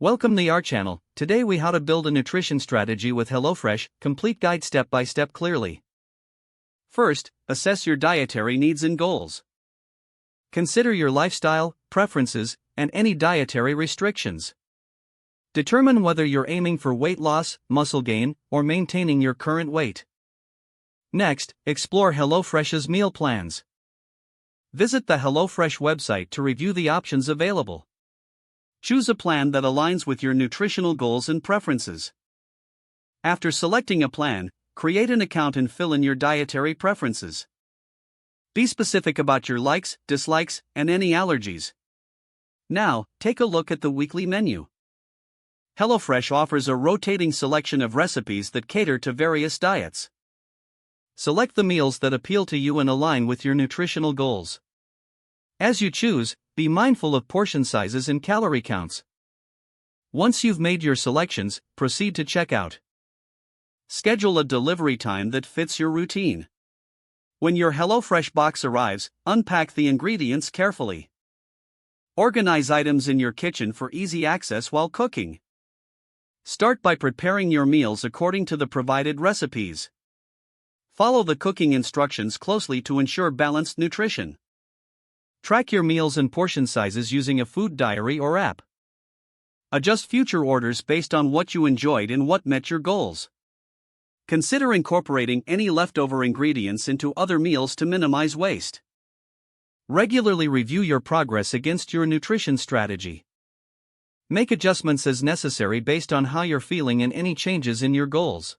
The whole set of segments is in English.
Welcome to our channel. Today we how to build a nutrition strategy with HelloFresh, complete guide step by step clearly. First, assess your dietary needs and goals. Consider your lifestyle, preferences, and any dietary restrictions. Determine whether you're aiming for weight loss, muscle gain, or maintaining your current weight. Next, explore HelloFresh's meal plans. Visit the HelloFresh website to review the options available. Choose a plan that aligns with your nutritional goals and preferences. After selecting a plan, create an account and fill in your dietary preferences. Be specific about your likes, dislikes, and any allergies. Now, take a look at the weekly menu. HelloFresh offers a rotating selection of recipes that cater to various diets. Select the meals that appeal to you and align with your nutritional goals. As you choose, be mindful of portion sizes and calorie counts. Once you've made your selections, proceed to checkout. Schedule a delivery time that fits your routine. When your HelloFresh box arrives, unpack the ingredients carefully. Organize items in your kitchen for easy access while cooking. Start by preparing your meals according to the provided recipes. Follow the cooking instructions closely to ensure balanced nutrition. Track your meals and portion sizes using a food diary or app. Adjust future orders based on what you enjoyed and what met your goals. Consider incorporating any leftover ingredients into other meals to minimize waste. Regularly review your progress against your nutrition strategy. Make adjustments as necessary based on how you're feeling and any changes in your goals.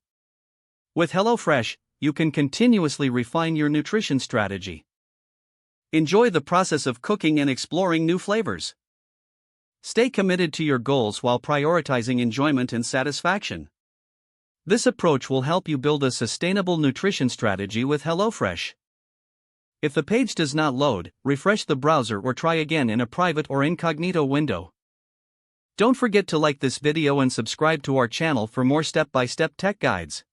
With HelloFresh, you can continuously refine your nutrition strategy. Enjoy the process of cooking and exploring new flavors. Stay committed to your goals while prioritizing enjoyment and satisfaction. This approach will help you build a sustainable nutrition strategy with HelloFresh. If the page does not load, refresh the browser or try again in a private or incognito window. Don't forget to like this video and subscribe to our channel for more step-by-step tech guides.